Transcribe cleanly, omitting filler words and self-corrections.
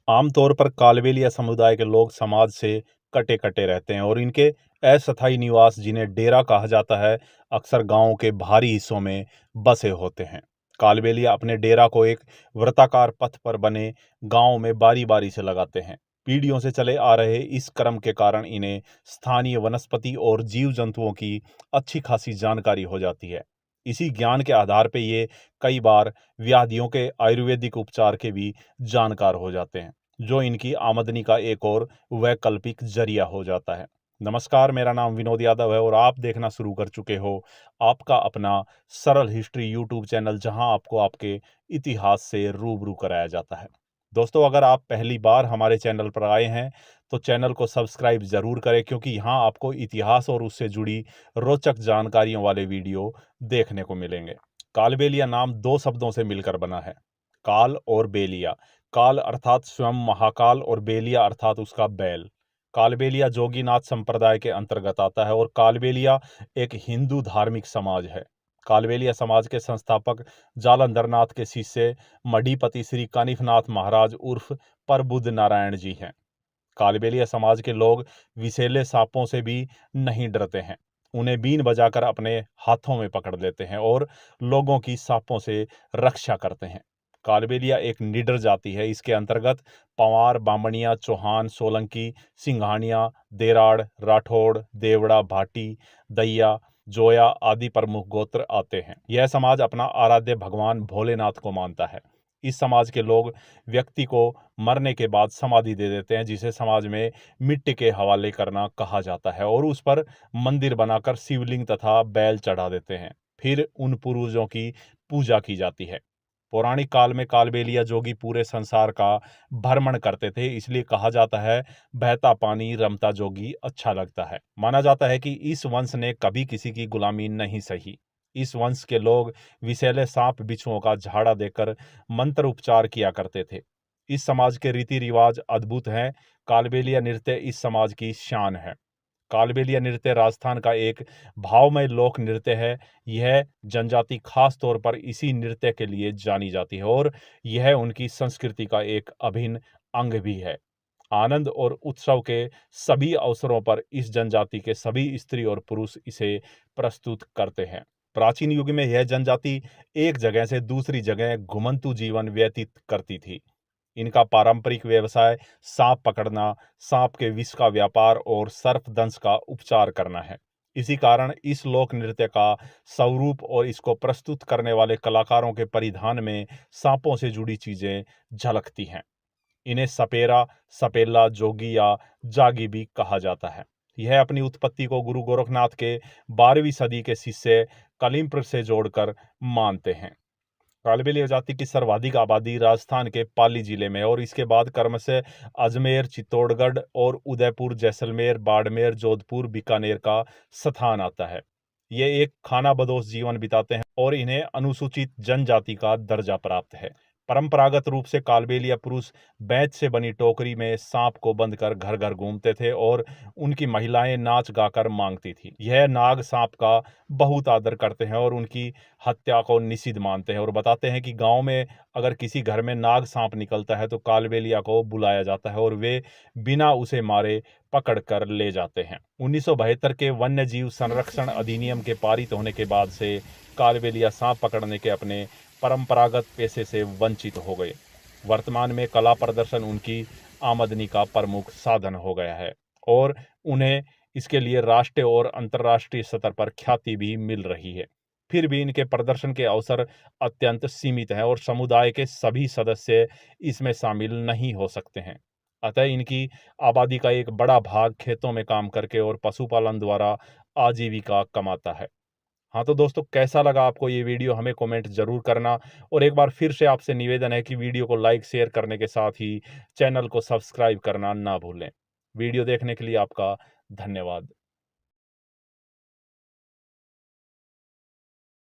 आमतौर पर कालबेलिया समुदाय के लोग समाज से कटे-कटे रहते हैं और इनके अस्थायी निवास, जिन्हें डेरा कहा जाता है, अक्सर गांवों के बाहरी हिस्सों में बसे होते हैं। कालबेलिया अपने डेरा को एक वृत्ताकार पथ पर बने गांव में बारी-बारी से लगाते हैं। पीढ़ियों से चले आ रहे इस क्रम के कारण इन्हें स्थानीय वनस्पति और जीव-जंतुओं की अच्छी खासी जानकारी हो जाती है। इसी ज्ञान के आधार पर ये कई बार व्याधियों के आयुर्वेदिक उपचार के भी जानकार हो जाते हैं, जो इनकी आमदनी का एक और वैकल्पिक जरिया हो जाता है। नमस्कार, मेरा नाम विनोद यादव है और आप देखना शुरू कर चुके हो आपका अपना सरल हिस्ट्री यूट्यूब चैनल, जहां आपको आपके इतिहास से रूबरू कराया जाता है। दोस्तों, अगर आप पहली बार हमारे चैनल पर आए हैं तो चैनल को सब्सक्राइब जरूर करें, क्योंकि यहां आपको इतिहास और उससे जुड़ी रोचक जानकारियों वाले वीडियो देखने को मिलेंगे। कालबेलिया नाम दो शब्दों से मिलकर बना है, काल और बेलिया। काल अर्थात स्वयं महाकाल और बेलिया अर्थात उसका बैल। कालबेलिया जोगीनाथ संप्रदाय के अंतर्गत आता है और कालबेलिया एक हिंदू धार्मिक समाज है। कालबेलिया समाज के संस्थापक जालंधर नाथ के शिष्य मढ़ीपति श्री कानिफनाथ महाराज उर्फ प्रबुद्ध नारायण जी हैं। कालबेलिया समाज के लोग विषैले सांपों से भी नहीं डरते हैं। उन्हें बीन बजाकर अपने हाथों में पकड़ लेते हैं और लोगों की सांपों से रक्षा करते हैं। कालबेलिया एक निडर जाति है। इसके अंतर्गत पंवार, बामणिया, चौहान, सोलंकी, सिंघानिया, देराड़, राठौड़, देवड़ा, भाटी, दैया, जोया आदि प्रमुख गोत्र आते हैं। यह समाज अपना आराध्य भगवान भोलेनाथ को मानता है। इस समाज के लोग व्यक्ति को मरने के बाद समाधि दे देते हैं, जिसे समाज में मिट्टी के हवाले करना कहा जाता है, और उस पर मंदिर बनाकर शिवलिंग तथा बैल चढ़ा देते हैं। फिर उन पूर्वजों की पूजा की जाती है। पौराणिक काल में कालबेलिया जोगी पूरे संसार का भ्रमण करते थे, इसलिए कहा जाता है बहता पानी रमता जोगी अच्छा लगता है। माना जाता है कि इस वंश ने कभी किसी की गुलामी नहीं सही। इस वंश के लोग विषैले सांप बिच्छुओं का झाड़ा देकर मंत्र उपचार किया करते थे। इस समाज के रीति रिवाज अद्भुत हैं। कालबेलिया नृत्य इस समाज की शान है। कालबेलिया नृत्य राजस्थान का एक भावमय लोक नृत्य है। यह जनजाति खास तौर पर इसी नृत्य के लिए जानी जाती है और यह उनकी संस्कृति का एक अभिन्न अंग भी है। आनंद और उत्सव के सभी अवसरों पर इस जनजाति के सभी स्त्री और पुरुष इसे प्रस्तुत करते हैं। प्राचीन युग में यह जनजाति एक जगह से दूसरी जगह घुमंतु जीवन व्यतीत करती थी। इनका पारंपरिक व्यवसाय सांप पकड़ना, सांप के विष का व्यापार और सर्पदंश का उपचार करना है। इसी कारण इस लोक नृत्य का स्वरूप और इसको प्रस्तुत करने वाले कलाकारों के परिधान में सांपों से जुड़ी चीजें झलकती हैं। इन्हें सपेरा, सपेला, जोगी या जागी भी कहा जाता है। यह अपनी उत्पत्ति को गुरु गोरखनाथ के 12वीं सदी के शिष्य कलिंप्र से जोड़कर मानते हैं। कालबेलिया जाति की सर्वाधिक आबादी राजस्थान के पाली जिले में और इसके बाद क्रमशः अजमेर, चित्तौड़गढ़ और उदयपुर, जैसलमेर, बाड़मेर, जोधपुर, बीकानेर का स्थान आता है। ये एक खानाबदोश जीवन बिताते हैं और इन्हें अनुसूचित जनजाति का दर्जा प्राप्त है। परंपरागत रूप से कालबेलिया पुरुष बैंच से बनी टोकरी में सांप को बंद कर घर घर घूमते थे और उनकी महिलाएं नाच गाकर मांगती थी। यह नाग सांप का बहुत आदर करते हैं और उनकी हत्या को निषिद्ध मानते हैं और बताते हैं कि गांव में अगर किसी घर में नाग सांप निकलता है तो कालबेलिया को बुलाया जाता है और वे बिना उसे मारे पकड़ कर ले जाते हैं। 1972 के वन्य जीव संरक्षण अधिनियम के पारित होने के बाद से कालबेलिया सांप पकड़ने के अपने परंपरागत पेशे से वंचित हो गए। वर्तमान में कला प्रदर्शन उनकी आमदनी का प्रमुख साधन हो गया है और उन्हें इसके लिए राष्ट्रीय और अंतर्राष्ट्रीय स्तर पर ख्याति भी मिल रही है। फिर भी इनके प्रदर्शन के अवसर अत्यंत सीमित हैं और समुदाय के सभी सदस्य इसमें शामिल नहीं हो सकते हैं। अतः इनकी आबादी का एक बड़ा भाग खेतों में काम करके और पशुपालन द्वारा आजीविका कमाता है। हाँ तो दोस्तों, कैसा लगा आपको ये वीडियो, हमें कमेंट जरूर करना और एक बार फिर से आपसे निवेदन है कि वीडियो को लाइक शेयर करने के साथ ही चैनल को सब्सक्राइब करना ना भूलें। वीडियो देखने के लिए आपका धन्यवाद।